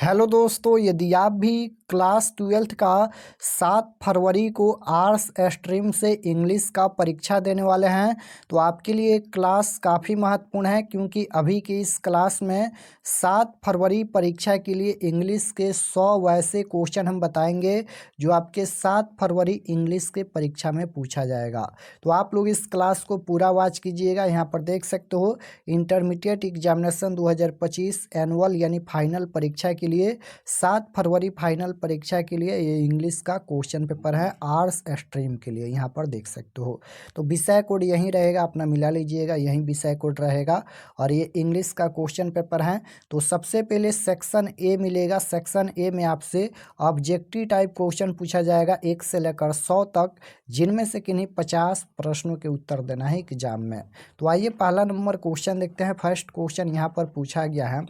Hello दोस्तों, यदि आप भी क्लास 12th का 7 फरवरी को आर्ट्स स्ट्रीम से इंग्लिश का परीक्षा देने वाले हैं तो आपके लिए क्लास काफ़ी महत्वपूर्ण है, क्योंकि अभी की इस क्लास में 7 फरवरी परीक्षा के लिए इंग्लिश के 100 वैसे क्वेश्चन हम बताएंगे जो आपके 7 फरवरी इंग्लिश के परीक्षा में पूछा जाएगा। तो आप लोग इस क्लास को पूरा वॉच कीजिएगा। यहाँ पर देख सकते हो इंटरमीडिएट एग्जामिनेशन 2025 एनुअल यानी फाइनल परीक्षा के लिए 7 फरवरी फाइनल परीक्षा के लिए ये इंग्लिश का क्वेश्चन पेपर है आर्ट्स स्ट्रीम के लिए। यहाँ पर देख सकते हो तो विषय कोड यहीं रहेगा, अपना मिला लीजिएगा, यहीं विषय कोड रहेगा और ये इंग्लिश का क्वेश्चन पेपर है। तो सबसे पहले सेक्शन ए मिलेगा। सेक्शन ए में आपसे ऑब्जेक्टिव टाइप क्वेश्चन पूछा जाएगा 1 से लेकर 100 तक, जिनमें से किन्हीं 50 प्रश्नों के उत्तर देना है एग्जाम में। तो आइए पहला नंबर क्वेश्चन देखते हैं। फर्स्ट क्वेश्चन यहाँ पर पूछा गया है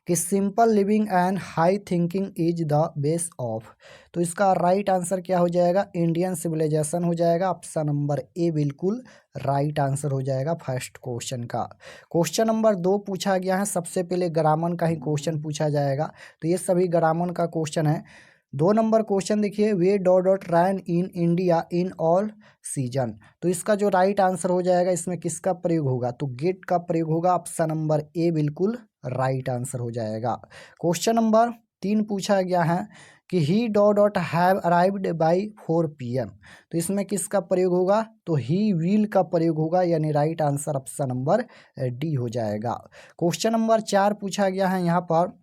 कि simple living and high thinking is the base of. तो इसका राइट आंसर क्या हो जाएगा? इंडियन सिविलाइजेशन हो जाएगा। ऑप्शन नंबर ए बिल्कुल राइट आंसर हो जाएगा फर्स्ट क्वेश्चन का। क्वेश्चन नंबर 2 पूछा गया है। सबसे पहले ग्रामर का ही क्वेश्चन पूछा जाएगा, तो ये सभी ग्रामर का क्वेश्चन है। 2 नंबर क्वेश्चन देखिए, we dot dot ran in India in all season. तो इसका जो राइट आंसर हो जाएगा, इसमें किसका प्रयोग होगा? तो गेट का प्रयोग होगा। ऑप्शन नंबर ए बिल्कुल राइट आंसर हो जाएगा। क्वेश्चन नंबर 3 पूछा गया है कि he dot dot have arrived by 4 PM। तो इसमें किसका प्रयोग होगा? तो ही विल का प्रयोग होगा, यानी right answer option number D हो जाएगा। क्वेश्चन नंबर 4 पूछा गया है यहाँ पर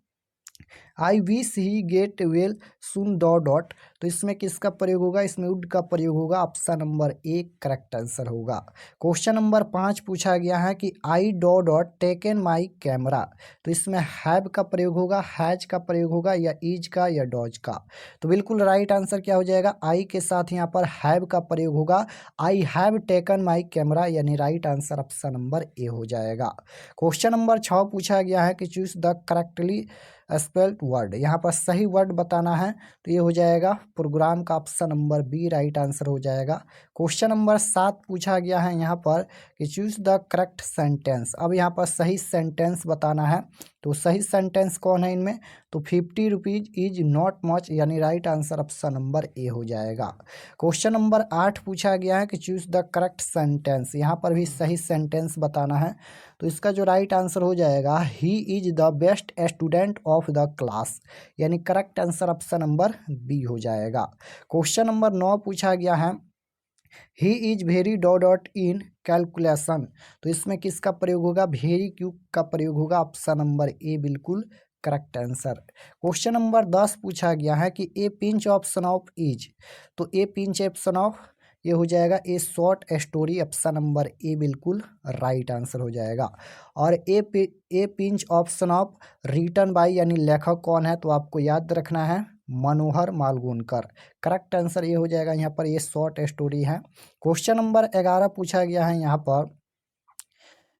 I wish he get well soon dot dot. तो इसमें किसका प्रयोग होगा? इसमें वुड का प्रयोग होगा। Option number A correct answer होगा। क्वेश्चन नंबर 5 पूछा गया है कि आई dot dot taken my camera. तो इसमें हैव का प्रयोग होगा, हैज का प्रयोग होगा, या इज का या डॉज का। तो बिल्कुल राइट आंसर क्या हो जाएगा? आई के साथ यहाँ पर हैव का प्रयोग होगा। I have taken my camera, यानी right answer option number A हो जाएगा। क्वेश्चन नंबर 6 पूछा गया है कि choose the correctly spelled word. यहाँ पर सही वर्ड बताना है, तो ये हो जाएगा प्रोग्राम का option number B right answer हो जाएगा। क्वेश्चन नंबर 7 पूछा गया है यहाँ पर कि चूज द करेक्ट सेंटेंस। अब यहाँ पर सही सेंटेंस बताना है, तो सही सेंटेंस कौन है इनमें? तो 50 रुपीज इज नॉट मच, यानी right answer option number A हो जाएगा। क्वेश्चन नंबर 8 पूछा गया है कि चूज द करेक्ट सेंटेंस। यहाँ पर भी सही सेंटेंस बताना है, तो इसका जो राइट आंसर हो जाएगा he is the best student of the class, यानी correct answer option number B हो जाएगा। क्वेश्चन नंबर 9 पूछा गया है he is very dot dot in calculation. तो इसमें किसका प्रयोग होगा? वेरी क्यू का प्रयोग होगा। ऑप्शन नंबर ए बिल्कुल करेक्ट आंसर। क्वेश्चन नंबर 10 पूछा गया है कि a pinch of snuff is. तो ए पिंच ऑप्शन ऑफ ये हो जाएगा a short story. Option number A बिल्कुल राइट आंसर हो जाएगा। और a pinch option of written by, यानी लेखक कौन है? तो आपको याद रखना है मनोहर मालगुनकर। करेक्ट आंसर ये हो जाएगा। यहाँ पर ये शॉर्ट स्टोरी है। क्वेश्चन नंबर 11 पूछा गया है यहाँ पर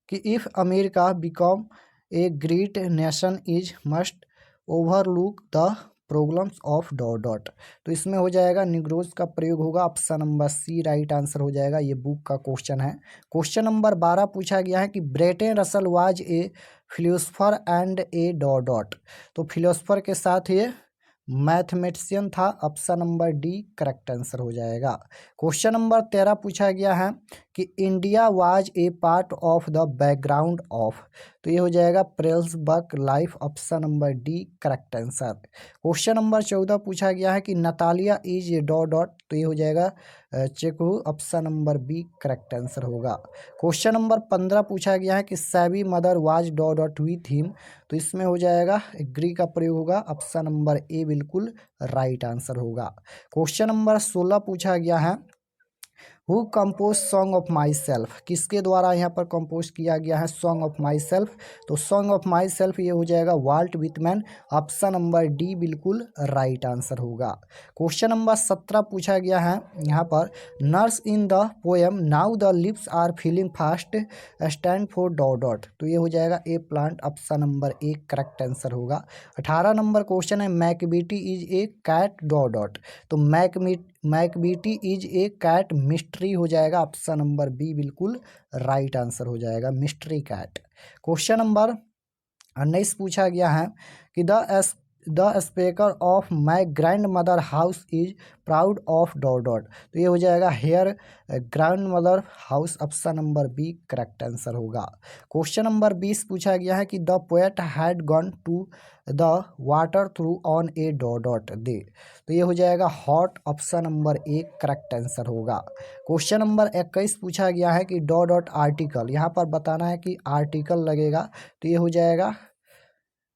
कि if America become a great nation is must overlook the problems of dot dot. तो इसमें हो जाएगा निग्रोज का प्रयोग होगा। Option number C right answer हो जाएगा। ये बुक का क्वेश्चन है। क्वेश्चन नंबर 12 पूछा गया है कि Bertrand Russell was a philosopher and a dot dot. तो फिलोसफर के साथ ये मैथमेटिशियन था। Option number D correct answer हो जाएगा। क्वेश्चन नंबर 13 पूछा गया है कि India was a part of the background of. तो ये हो जाएगा प्रेल्सबर्ग life. Option number D correct answer. Question number 14 पूछा गया है कि Natalia is a dot dot. तो ये हो जाएगा चेकू। Option number B correct answer होगा। क्वेश्चन नंबर 15 पूछा गया है कि savvy mother was dot dot with him. तो इसमें हो जाएगा एग्री का प्रयोग होगा। ऑप्शन नंबर ए बिल्कुल राइट आंसर होगा। क्वेश्चन नंबर 16 पूछा गया है who compose song of myself. किसके द्वारा यहाँ पर कंपोज किया गया है सॉन्ग ऑफ माई सेल्फ? तो सॉन्ग ऑफ माई सेल्फ ये हो जाएगा Walt Whitman. Option number D बिल्कुल राइट आंसर होगा। क्वेश्चन नंबर 17 पूछा गया है यहाँ पर nurse in the poem now the lips are feeling fast stand for dot dot. तो ये हो जाएगा a plant. Option number A correct answer होगा। 18 नंबर क्वेश्चन है Macbeth is a cat dot dot. तो Macbeth is a cat mystery हो जाएगा। Option number B बिल्कुल राइट आंसर हो जाएगा मिस्ट्री कैट। क्वेश्चन नंबर 19 पूछा गया है कि the speaker of my grand mother house is proud of dot dot. तो ये हो जाएगा her grand mother house, option number B correct answer होगा। क्वेश्चन नंबर 20 पूछा गया है कि the poet had gone to the water through on a dot dot दे। तो ये हो जाएगा hot, option number A correct answer होगा। क्वेश्चन नंबर 21 पूछा गया है कि डॉट डॉट आर्टिकल, यहाँ पर बताना है कि आर्टिकल लगेगा। तो ये हो जाएगा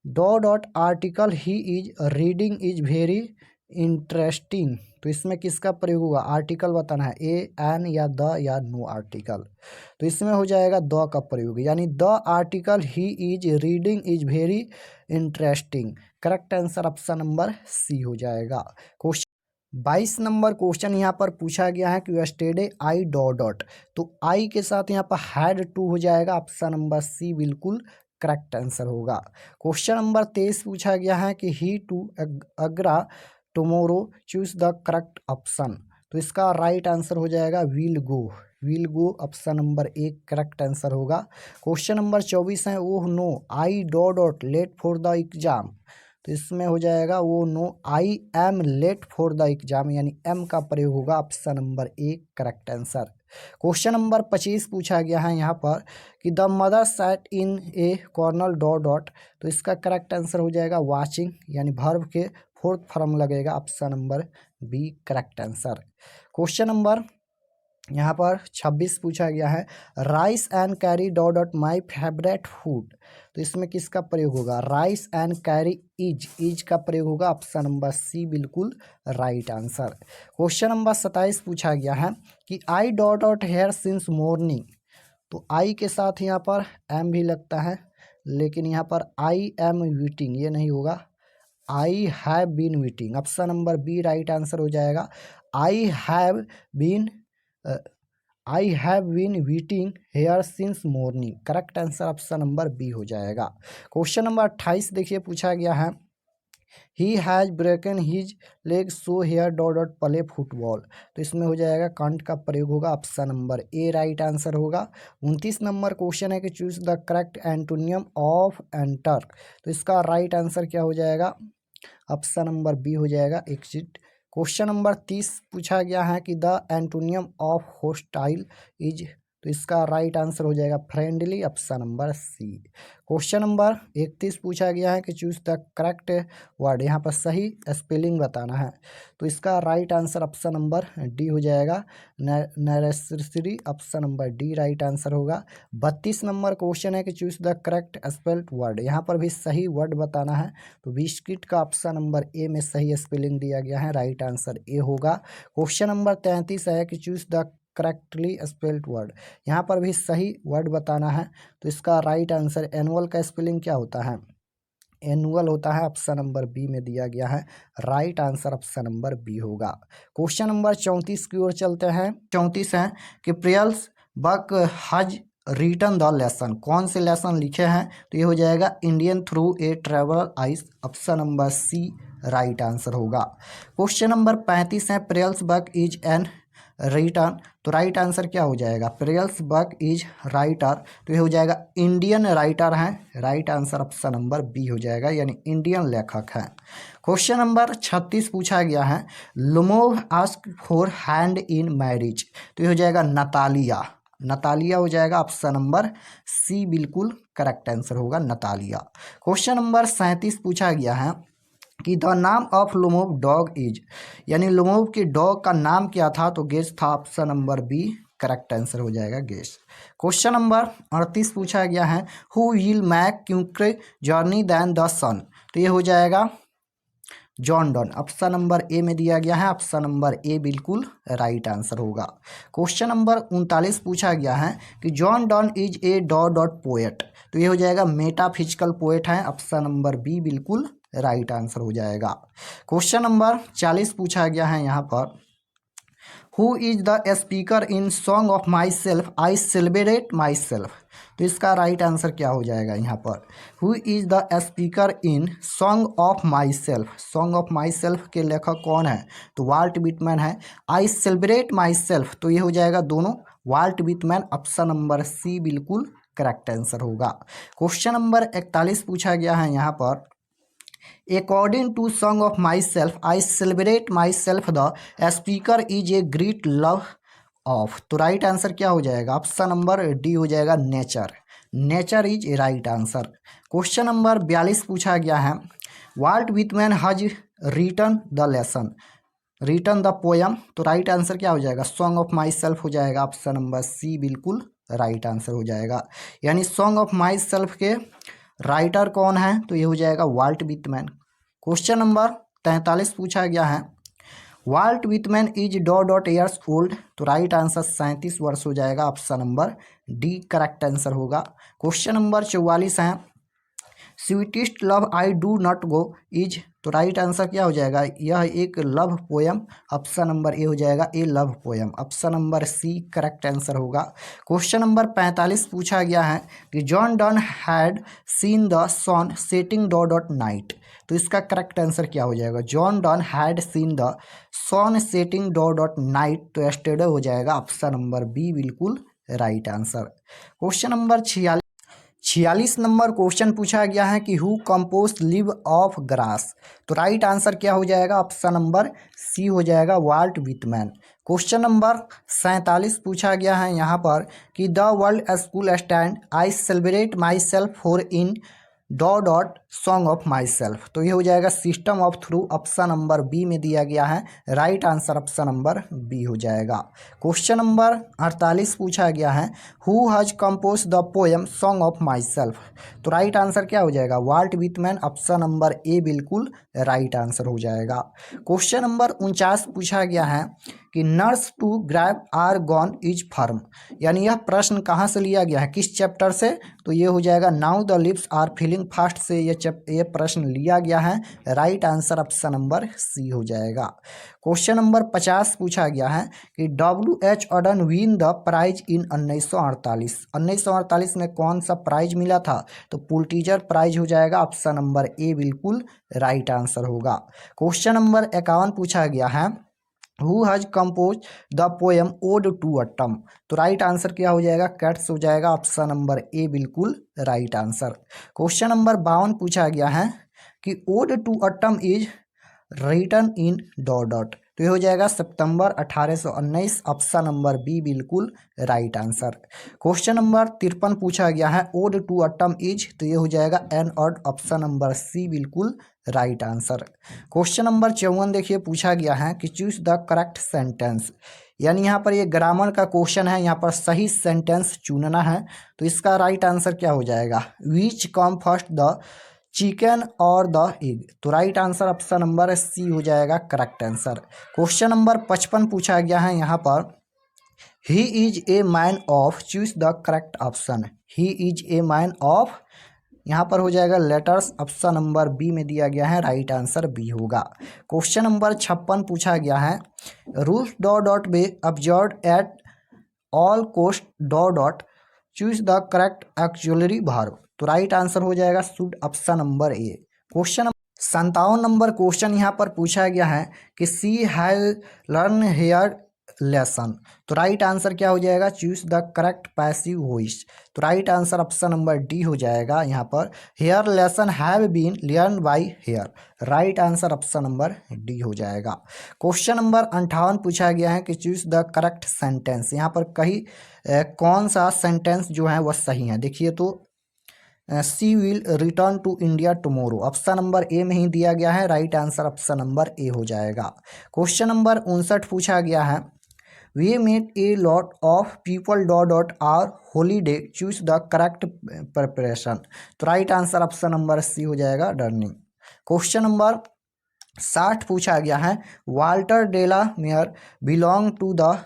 dot dot article he is reading is very interesting. तो इसमें किसका प्रयोग हुआ, आर्टिकल बताना है, ए एन या द या नो आर्टिकल। तो इसमें हो जाएगा द का प्रयोग, यानी the article he is reading is very interesting. Correct answer option number C हो जाएगा। क्वेश्चन 22 नंबर क्वेश्चन यहाँ पर पूछा गया है कि यस्टरडे आई डॉट डॉट। तो आई के साथ यहाँ पर हैड टू हो जाएगा, ऑप्शन नंबर सी बिल्कुल करेक्ट आंसर होगा। क्वेश्चन नंबर 23 पूछा गया है कि he to Agra tomorrow, choose the correct option. तो इसका राइट आंसर हो जाएगा विल गो, ऑप्शन नंबर एक करेक्ट आंसर होगा। क्वेश्चन नंबर 24 है oh no I dot dot late for the exam. तो इसमें हो जाएगा वो no I am late for the exam, यानी एम का प्रयोग होगा, option number A correct answer. Question number 25 पूछा गया है यहाँ पर कि the mother sat in A corner dot dot. तो इसका करेक्ट आंसर हो जाएगा वाचिंग, यानी वर्ब के फोर्थ फॉर्म लगेगा, option number B correct answer. Question number यहाँ पर 26 पूछा गया है rice and curry dot dot my favourite food. तो इसमें किसका प्रयोग होगा, राइस एंड कैरी इज का प्रयोग होगा, ऑप्शन नंबर सी बिल्कुल राइट आंसर। क्वेश्चन नंबर 27 पूछा गया है कि आई dot dot hair since morning. तो आई के साथ यहाँ पर एम भी लगता है, लेकिन यहाँ पर आई एम वीटिंग ये नहीं होगा, I have been waiting, option number B right answer हो जाएगा। I have been waiting here since morning, correct answer option number B हो जाएगा। क्वेश्चन नंबर 28 देखिए पूछा गया है he has broken his leg so here dot dot play football. तो इसमें हो जाएगा कांट का प्रयोग होगा, option number A right answer होगा। 29 नंबर क्वेश्चन है कि choose the correct antonym of enter. तो इसका राइट आंसर क्या हो जाएगा, ऑप्शन नंबर बी हो जाएगा एक्सिट। क्वेश्चन नंबर 30 पूछा गया है कि the antonym of hostile is. तो इसका राइट आंसर हो जाएगा friendly, option number C. Question number 31 पूछा गया है कि चूज द करेक्ट वर्ड, यहाँ पर सही स्पेलिंग बताना है। तो इसका right answer option number D हो जाएगा necessary, option number D right answer होगा। 32 नंबर क्वेश्चन है कि choose the correct spelled word, यहाँ पर भी सही वर्ड बताना है। तो बिस्किट का ऑप्शन नंबर ए में सही स्पेलिंग दिया गया है, राइट आंसर ए होगा। क्वेश्चन नंबर 33 है कि choose the correctly spelled word, यहाँ पर भी सही वर्ड बताना है। तो इसका राइट आंसर एनुअल का स्पेलिंग क्या होता है, एनुअल होता है, ऑप्शन नंबर बी में दिया गया है, right answer option number B होगा। क्वेश्चन नंबर 34 की ओर चलते हैं। 34 है कि प्रियल्स बक हज रिटन द लेसन, कौन से लेसन लिखे हैं। तो ये हो जाएगा Indian through a travel eyes, option number C right answer होगा। क्वेश्चन नंबर 35 है Pearl S Buck is an writer. तो राइट आंसर क्या हो जाएगा, प्रियल्स बक इज राइटर। तो ये हो जाएगा इंडियन राइटर है, right answer option number B हो जाएगा, यानी इंडियन लेखक है। क्वेश्चन नंबर 36 पूछा गया है लुमोव ask for hand in marriage. तो ये हो जाएगा नतालिया हो जाएगा, ऑप्शन नंबर सी बिल्कुल करेक्ट आंसर होगा नतालिया। क्वेश्चन नंबर 37 पूछा गया है कि द नाम ऑफ लुमोव डॉग इज, यानी लुमोव के डॉग का नाम क्या था। तो गेस था, option number B correct answer हो जाएगा गेस। क्वेश्चन नंबर 38 पूछा गया है who will make quicker journey than the sun. तो ये हो जाएगा John Donne, option number A में दिया गया है, ऑप्शन नंबर ए बिल्कुल राइट आंसर होगा। क्वेश्चन नंबर 39 पूछा गया है कि John Donne is a dot dot poet. तो ये हो जाएगा मेटाफिजिकल पोएट है, ऑप्शन नंबर बी बिल्कुल राइट आंसर हो जाएगा। क्वेश्चन नंबर 40 पूछा गया है यहाँ पर who is the speaker in song of myself I celebrate myself. तो इसका राइट आंसर क्या हो जाएगा यहाँ पर, who is the speaker in song of my self. Song of my self के लेखक कौन है, तो वाल्ट विटमैन है। आई सेलिब्रेट माई सेल्फ, तो ये हो जाएगा दोनों Walt Whitman, option number C बिल्कुल करेक्ट आंसर होगा। क्वेश्चन नंबर 41 पूछा गया है यहाँ पर, according to song of myself I celebrate myself the speaker is a great love of. तो राइट आंसर क्या हो जाएगा? ऑप्शन नंबर डी हो जाएगा, nature. Nature is a right answer. Question number 42 पूछा गया है, Walt Whitman has written the lesson, written the poem. तो राइट आंसर क्या हो जाएगा? सॉन्ग ऑफ माई सेल्फ हो जाएगा। ऑप्शन नंबर सी बिल्कुल राइट आंसर हो जाएगा। यानी सॉन्ग ऑफ माई सेल्फ के राइटर कौन है? तो ये हो जाएगा वाल्ट विथमैन। क्वेश्चन नंबर 43 पूछा गया है, Walt Whitman is dot years old. तो राइट आंसर 37 वर्ष हो जाएगा। Option number D correct answer होगा। क्वेश्चन नंबर 44 है, sweetest love I do not go is. तो राइट आंसर क्या हो जाएगा? यह एक love poem. Option number A हो जाएगा, a love poem. Option number C correct answer होगा। क्वेश्चन नंबर 45 पूछा गया है कि John Donne had seen the sun setting dot night. तो इसका करेक्ट आंसर क्या हो जाएगा? John Donne had seen the sun setting dot night. तो एस्टेडो हो जाएगा। ऑप्शन नंबर बी बिल्कुल right answer. Question number 46 number question पूछा गया है कि who compose leave of grass. तो राइट आंसर क्या हो जाएगा? ऑप्शन नंबर सी हो जाएगा, वाल्ट विथमैन। क्वेश्चन नंबर 47 पूछा गया है यहाँ पर कि the world school stand I celebrate myself for in dot song of myself. तो ये हो जाएगा system of through. Option number B में दिया गया है। Right answer option number B हो जाएगा। क्वेश्चन नंबर 48 पूछा गया है, who has compose the poem song of myself. तो राइट आंसर क्या हो जाएगा? Walt Whitman. Option number A बिल्कुल राइट आंसर हो जाएगा। क्वेश्चन नंबर 49 पूछा गया है कि nurse to grab are gone is firm. यानी यह प्रश्न कहाँ से लिया गया है, किस चैप्टर से? तो ये हो जाएगा now the lips are feeling fast से ये प्रश्न लिया गया है। Right answer option number C हो जाएगा। क्वेश्चन नंबर 50 पूछा गया है कि WH Auden win the prize in 1948। 1948 में कौन सा प्राइज मिला था? तो पुलिट्जर प्राइज हो जाएगा। ऑप्शन नंबर ए बिल्कुल राइट आंसर होगा। क्वेश्चन नंबर 51 पूछा गया है, who has compose the poem ode to autumn. तो राइट आंसर क्या हो जाएगा? कैट्स हो जाएगा। ऑप्शन नंबर ए बिल्कुल राइट आंसर। क्वेश्चन नंबर 52 पूछा गया है कि ode to autumn is written in dot. तो ये हो जाएगा सितंबर 1819। ऑप्शन नंबर बी बिल्कुल राइट आंसर। क्वेश्चन नंबर 53 पूछा गया है, ओड टू अटम इज। तो ये हो जाएगा an odd. Option number C बिल्कुल राइट आंसर। क्वेश्चन नंबर 54 देखिए पूछा गया है कि चूज द करेक्ट सेंटेंस। यानी यहाँ पर ये ग्रामर का क्वेश्चन है, यहाँ पर सही सेंटेंस चुनना है। तो इसका राइट आंसर क्या हो जाएगा? Which come first the chicken or the egg. तो right answer option number C हो जाएगा करेक्ट आंसर। क्वेश्चन नंबर 55 पूछा गया है यहाँ पर, he is a man of. Choose the correct option. He is a man of, यहाँ पर हो जाएगा लेटर्स। ऑप्शन नंबर बी में दिया गया है। राइट आंसर बी होगा। क्वेश्चन नंबर 56 पूछा गया है, rules dot be observe at all cost dot. Choose the correct auxiliary verb. तो राइट आंसर हो जाएगा should. Option number A. Question 57 number question यहाँ पर पूछा गया है कि she has learn her lesson. तो राइट आंसर क्या हो जाएगा? Choose the correct passive voice. तो right answer option number D हो जाएगा। यहाँ पर her lesson have been learn by her. Right answer option number D हो जाएगा। क्वेश्चन नंबर 58 पूछा गया है कि चूज द करेक्ट सेंटेंस। यहाँ पर कहीं कौन सा सेंटेंस जो है वह सही है? देखिए तो she will return to India tomorrow. Option number A में ही दिया गया है। Right answer option number A हो जाएगा। क्वेश्चन नंबर 59 पूछा गया है, we met a lot of people dot our holiday. Choose the correct preparation. तो right answer option number C हो जाएगा डर्निंग। क्वेश्चन नंबर 60 पूछा गया है, Walter de la Mare belong to the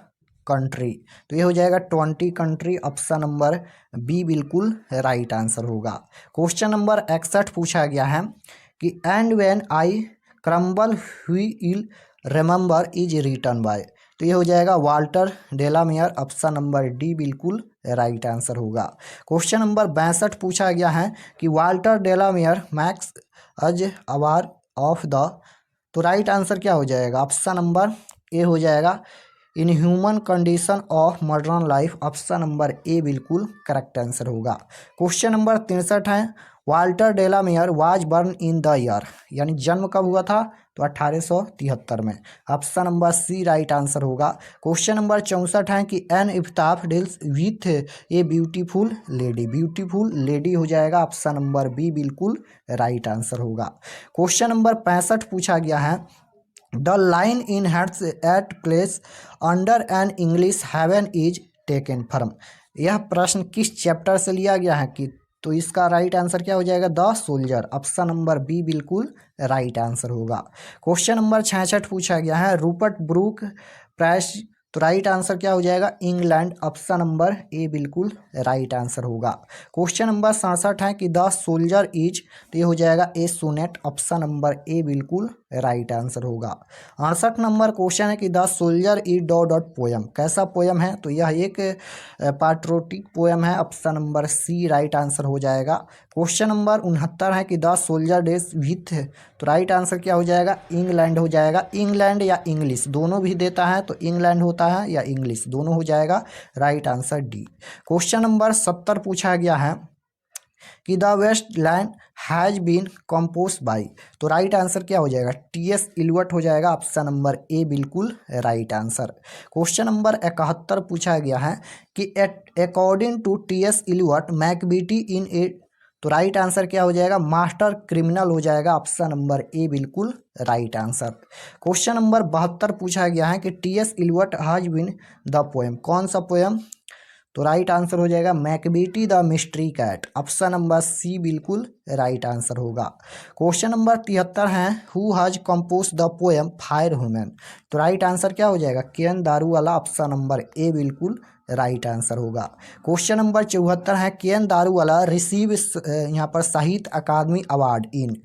country. तो ये हो जाएगा 20 कंट्री। ऑप्शन नंबर बी बिल्कुल राइट आंसर होगा। क्वेश्चन नंबर 61 पूछा गया है कि and when I crumble who will remember is written by. तो ये हो जाएगा Walter de la Mare. Option number D बिल्कुल राइट आंसर होगा। क्वेश्चन नंबर 62 पूछा गया है कि Walter de la Mare makes us aware of the. तो राइट आंसर क्या हो जाएगा? ऑप्शन नंबर ए हो जाएगा in human condition of modern life, option number A बिल्कुल करेक्ट आंसर होगा। क्वेश्चन नंबर 63 है, Walter de la Mare was born in the year, यानी जन्म कब हुआ था, तो 1873 में, option number C right answer होगा। क्वेश्चन नंबर 64 है कि an epitaph deals with a beautiful lady, beautiful lady हो जाएगा, ऑप्शन नंबर बी बिल्कुल राइट आंसर होगा। क्वेश्चन नंबर 65 पूछा गया है, the line in heads at place under an English heaven is taken from, यह प्रश्न किस चैप्टर से लिया गया है कि, तो इसका राइट आंसर क्या हो जाएगा, the soldier, option number B बिल्कुल राइट आंसर होगा। क्वेश्चन नंबर 66 पूछा गया है, रूपर्ट ब्रूक प्राइस, तो राइट आंसर क्या हो जाएगा, इंग्लैंड, ऑप्शन नंबर ए बिल्कुल राइट आंसर होगा। क्वेश्चन नंबर 67 है कि द सोल्जर इज, तो ये हो जाएगा a sonnet, option number A बिल्कुल राइट आंसर होगा। 68 नंबर क्वेश्चन है कि the soldier is dot dot poem, कैसा पोयम है, तो यह एक पैट्रियोटिक पोयम है, option number C right answer हो जाएगा। क्वेश्चन नंबर 69 है कि द सोल्जर डेज विथ, तो राइट आंसर क्या हो जाएगा, इंग्लैंड हो जाएगा, इंग्लैंड या इंग्लिश दोनों भी देता है, तो इंग्लैंड होता है या इंग्लिश दोनों हो जाएगा, right answer D. Question number 70 पूछा गया है कि the waste land has been compose by, तो राइट आंसर क्या हो जाएगा, टी.एस. इलियट हो जाएगा, ऑप्शन नंबर ए बिल्कुल राइट आंसर। क्वेश्चन नंबर 71 पूछा गया है कि अकॉर्डिंग टू टी.एस. इलियट मैकबीटी इन ए, तो राइट आंसर क्या हो जाएगा, मास्टर क्रिमिनल हो जाएगा, ऑप्शन नंबर ए बिल्कुल राइट आंसर। क्वेश्चन नंबर 72 पूछा गया है कि T S. Eliot has been the poem, कौन सा पोएम, तो राइट आंसर हो जाएगा Macavity the mystery cat, option number C बिल्कुल राइट आंसर होगा। क्वेश्चन नंबर 73 है, who has compose the poem fire women, तो राइट आंसर क्या हो जाएगा, K N. Daruwalla, option number A बिल्कुल राइट आंसर होगा। क्वेश्चन नंबर 74 है, के.एन. दारूवाला रिसीव, यहाँ पर साहित्य अकादमी अवार्ड इन,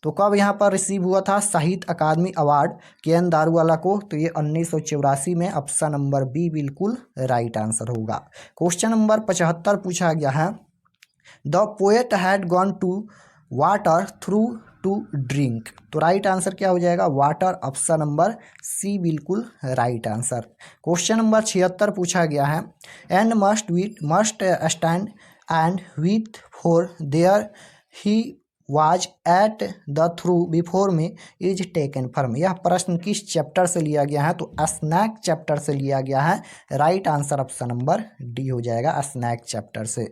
तो कब यहाँ पर रिसीव हुआ था साहित्य अकादमी अवार्ड के.एन. दारूवाला को, तो ये 1984 में, ऑप्शन नंबर बी बिल्कुल राइट आंसर होगा। क्वेश्चन नंबर 75 पूछा गया है, the poet had gone to water through to drink, तो राइट आंसर क्या हो जाएगा, वाटर, ऑप्शन नंबर सी बिल्कुल राइट आंसर। क्वेश्चन नंबर 76 पूछा गया है, and must stand and with for there he was at the through before में is taken from, यह प्रश्न किस चैप्टर से लिया गया है, तो स्नैक चैप्टर से लिया गया है, right answer option number D हो जाएगा, स्नैक चैप्टर से।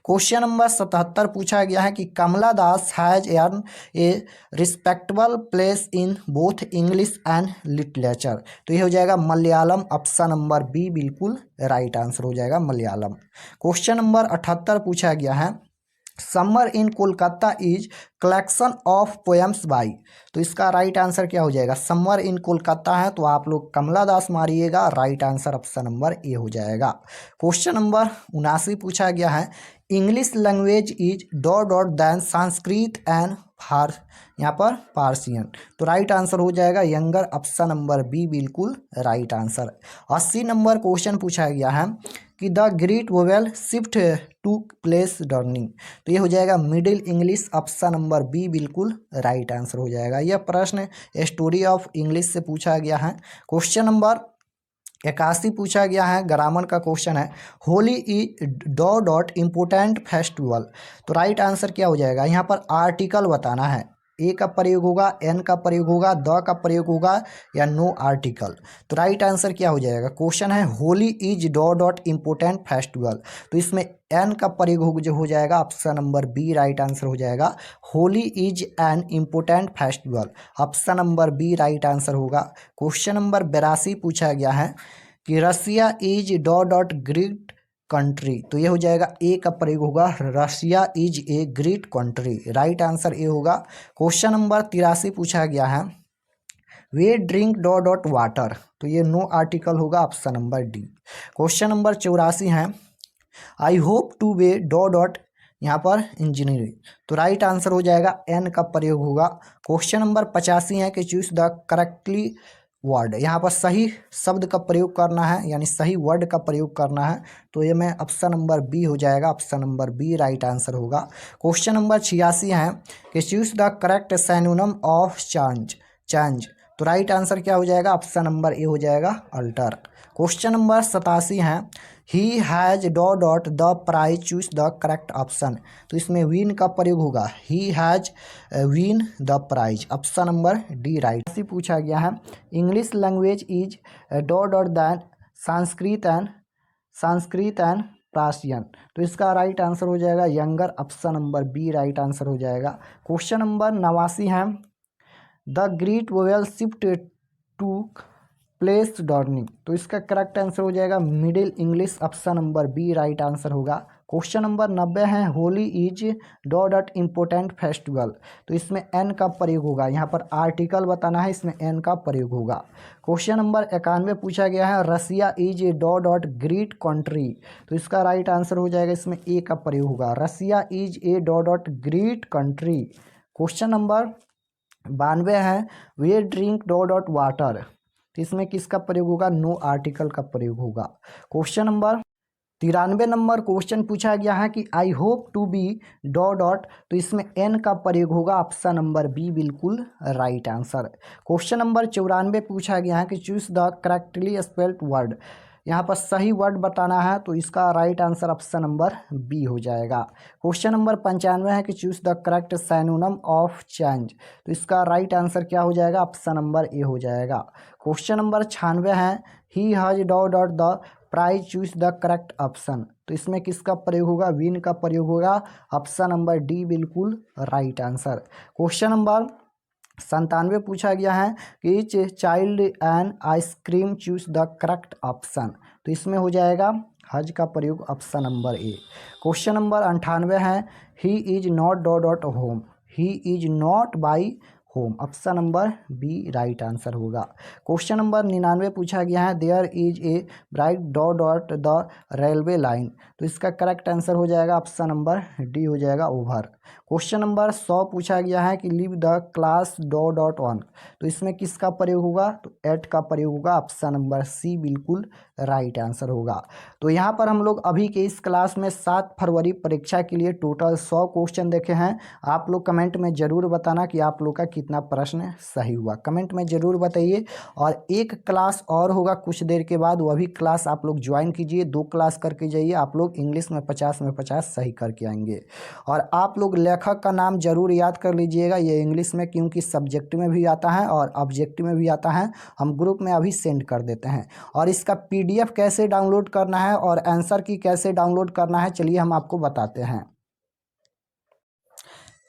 क्वेश्चन नंबर 77 पूछा गया है कि Kamala Das has earned a respectable place in both English and literature, तो यह हो जाएगा मलयालम, ऑप्शन नंबर बी बिल्कुल राइट आंसर हो जाएगा, मलयालम। क्वेश्चन नंबर 78 पूछा गया है, summer in Kolkata is collection of poems by, तो इसका राइट आंसर क्या हो जाएगा, समर इन कोलकाता है, तो आप लोग कमला दास मारिएगा, right answer option number A हो जाएगा। क्वेश्चन नंबर 79 पूछा गया है, English language is dot dot than Sanskrit and far, यहाँ पर पार्सियन, तो राइट आंसर हो जाएगा यंगर, ऑप्शन नंबर बी बिल्कुल राइट आंसर। 80 नंबर क्वेश्चन पूछा गया है कि the great vowel shift to place during, तो ये हो जाएगा middle English, option number B बिल्कुल राइट आंसर हो जाएगा। यह प्रश्न स्टोरी ऑफ इंग्लिश से पूछा गया है। क्वेश्चन नंबर 81 पूछा गया है, ग्रामर का क्वेश्चन है, Holi is dot dot important festival, तो राइट आंसर क्या हो जाएगा, यहाँ पर आर्टिकल बताना है, ए का प्रयोग होगा, एन का प्रयोग होगा, द का प्रयोग होगा या नो आर्टिकल, तो राइट आंसर क्या हो जाएगा, क्वेश्चन है Holi is dot dot important festival, तो इसमें एन का प्रयोग जो हो जाएगा, option number B right answer हो जाएगा, Holi is an important festival, option number B right answer होगा। क्वेश्चन नंबर 82 पूछा गया है कि Russia is dot dot great country, तो ये हो जाएगा ए का प्रयोग होगा, Russia is a great country, right answer A होगा। क्वेश्चन नंबर 83 पूछा गया है, वे ड्रिंक डॉट डॉट वाटर, तो ये नो आर्टिकल होगा, option number D. Question number 84 है, आई hope two way dot dot, यहाँ पर इंजीनियरिंग, तो राइट आंसर हो जाएगा एन का प्रयोग होगा। क्वेश्चन नंबर 85 है कि चूज द करेक्टली वर्ड, यहाँ पर सही शब्द का प्रयोग करना है, यानी सही वर्ड का प्रयोग करना है, तो ये में ऑप्शन नंबर बी हो जाएगा, option number B right answer होगा। क्वेश्चन नंबर 86 है कि choose the correct synonym of change, तो राइट आंसर क्या हो जाएगा, ऑप्शन नंबर ए हो जाएगा अल्टर। क्वेश्चन नंबर 87 है, he has dot the prize, choose the correct option. तो इसमें विन का प्रयोग होगा, he has win the prize, option number D right. ऐसे पूछा गया है, English language is dot than Sanskrit and Persian. तो इसका राइट आंसर हो जाएगा younger, option number B right answer हो जाएगा। क्वेश्चन नंबर 89 है, the great vowel shift to place during. तो इसका करेक्ट आंसर हो जाएगा middle English, option number B right answer होगा। क्वेश्चन नंबर 90 है, Holi is dot important festival. तो इसमें एन का प्रयोग होगा, यहाँ पर आर्टिकल बताना है, इसमें एन का प्रयोग होगा। क्वेश्चन नंबर 91 पूछा गया है, Russia is dot great country. तो इसका राइट आंसर हो जाएगा, इसमें ए का प्रयोग होगा, Russia is a dot great country. Question number 92 है, वे ड्रिंक डॉट वाटर। तो इसमें किसका प्रयोग होगा, नो आर्टिकल का प्रयोग होगा। क्वेश्चन नंबर 93 नंबर क्वेश्चन पूछा गया है कि I hope to be dot. तो इसमें एन का प्रयोग होगा, ऑप्शन नंबर बी बिल्कुल राइट आंसर। क्वेश्चन नंबर 94 पूछा गया है कि choose the correctly spelled word. यहाँ पर सही वर्ड बताना है, तो इसका right answer option number B हो जाएगा। क्वेश्चन नंबर 95 है कि choose the correct synonym of change. तो इसका राइट आंसर क्या हो जाएगा, ऑप्शन नंबर ए हो जाएगा। क्वेश्चन नंबर 96 है, he has dot the prize, choose the correct option. तो इसमें किसका प्रयोग होगा, विन का प्रयोग होगा, ऑप्शन नंबर डी बिल्कुल राइट आंसर। क्वेश्चन नंबर 97 पूछा गया है कि each child an ice cream, choose the correct option. तो इसमें हो जाएगा हज का प्रयोग, option number A. Question number 98 है, he is not dot home, he is not by home, option number B right answer होगा। क्वेश्चन नंबर 99 पूछा गया है, there is a bright dot the railway line. तो इसका correct answer हो जाएगा, option number D हो जाएगा ओवर। क्वेश्चन नंबर 100 पूछा गया है कि leave the class dot on. तो इसमें किसका प्रयोग होगा, तो एट का प्रयोग होगा, ऑप्शन नंबर सी बिल्कुल राइट आंसर होगा। तो यहाँ पर हम लोग अभी के इस क्लास में 7 फरवरी परीक्षा के लिए टोटल 100 क्वेश्चन देखे हैं। आप लोग कमेंट में ज़रूर बताना कि आप लोग का कितना प्रश्न सही हुआ, कमेंट में ज़रूर बताइए। और एक क्लास और होगा कुछ देर के बाद, वह भी क्लास आप लोग ज्वाइन कीजिए, 2 क्लास करके जाइए, आप लोग इंग्लिश में 50 में 50 सही करके आएंगे। और आप लोग लेखक का नाम जरूर याद कर लीजिएगा, ये इंग्लिश में क्योंकि सब्जेक्ट में भी आता है और ऑब्जेक्टिव में भी आता है, हम ग्रुप में अभी सेंड कर देते हैं। और इसका PDF कैसे डाउनलोड करना है और आंसर की कैसे डाउनलोड करना है, चलिए हम आपको बताते हैं।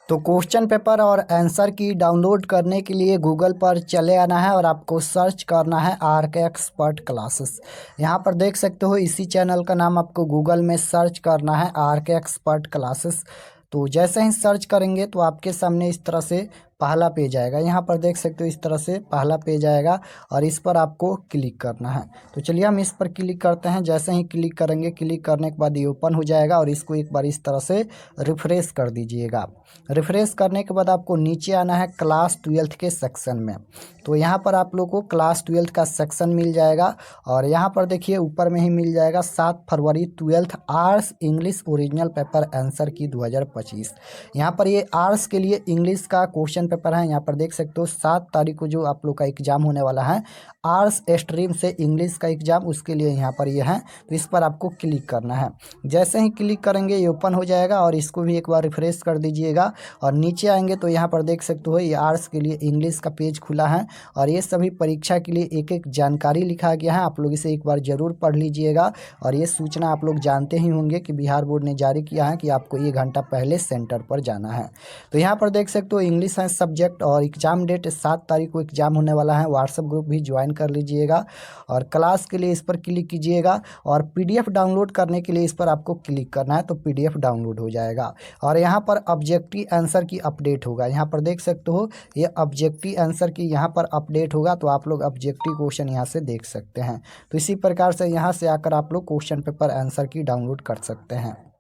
तो क्वेश्चन पेपर और आंसर की डाउनलोड करने के लिए गूगल पर चले आना है और आपको सर्च करना है RK एक्सपर्ट क्लासेस। यहाँ पर देख सकते हो, इसी चैनल का नाम आपको गूगल में सर्च करना है RK एक्सपर्ट क्लासेस। तो जैसे ही सर्च करेंगे तो आपके सामने इस तरह से पहला पेज आएगा, यहाँ पर देख सकते हो इस तरह से पहला पेज आएगा और इस पर आपको क्लिक करना है। तो चलिए हम इस पर क्लिक करते हैं। जैसे ही क्लिक करेंगे, क्लिक करने के बाद ये ओपन हो जाएगा और इसको एक बार इस तरह से रिफ्रेश कर दीजिएगा। रिफ्रेश करने के बाद आपको नीचे आना है क्लास 12 के सेक्शन में। तो यहाँ पर आप लोग को क्लास 12 का सेक्शन मिल जाएगा और यहाँ पर देखिए ऊपर में ही मिल जाएगा 7 फरवरी 12th arts English original paper answer की 2025। यहाँ पर ये आर्ट्स के लिए इंग्लिश का क्वेश्चन पेपर है। यहाँ पर देख सकते हो 7 तारीख को जो आप लोग का एग्जाम होने वाला है आर्ट्स स्ट्रीम से इंग्लिश का एग्जाम, उसके लिए यहाँ पर ये है। तो इस पर आपको क्लिक करना है। जैसे ही क्लिक करेंगे ये ओपन हो जाएगा और इसको भी एक बार रिफ्रेश कर दीजिएगा और नीचे आएंगे तो यहाँ पर देख सकते हो ये आर्ट्स के लिए इंग्लिश का पेज खुला है और ये सभी परीक्षा के लिए एक एक जानकारी लिखा गया है। आप लोग इसे एक बार ज़रूर पढ़ लीजिएगा। और ये सूचना आप लोग जानते ही होंगे कि बिहार बोर्ड ने जारी किया है कि आपको 1 घंटा पहले सेंटर पर जाना है। तो यहाँ पर देख सकते हो इंग्लिश है सब्जेक्ट और एग्जाम डेट 7 तारीख को एग्जाम होने वाला है। व्हाट्सएप ग्रुप भी ज्वाइन कर लीजिएगा और क्लास के लिए इस पर क्लिक कीजिएगा और PDF डाउनलोड करने के लिए इस पर आपको क्लिक करना है तो PDF डाउनलोड हो जाएगा। और यहाँ पर ऑब्जेक्टिव आंसर की अपडेट होगा, यहाँ पर देख सकते हो ये ऑब्जेक्टिव आंसर की यहाँ पर अपडेट होगा। तो आप लोग ऑब्जेक्टिव क्वेश्चन यहाँ से देख सकते हैं। तो इसी प्रकार से यहाँ से आकर आप लोग क्वेश्चन पेपर आंसर की डाउनलोड कर सकते हैं।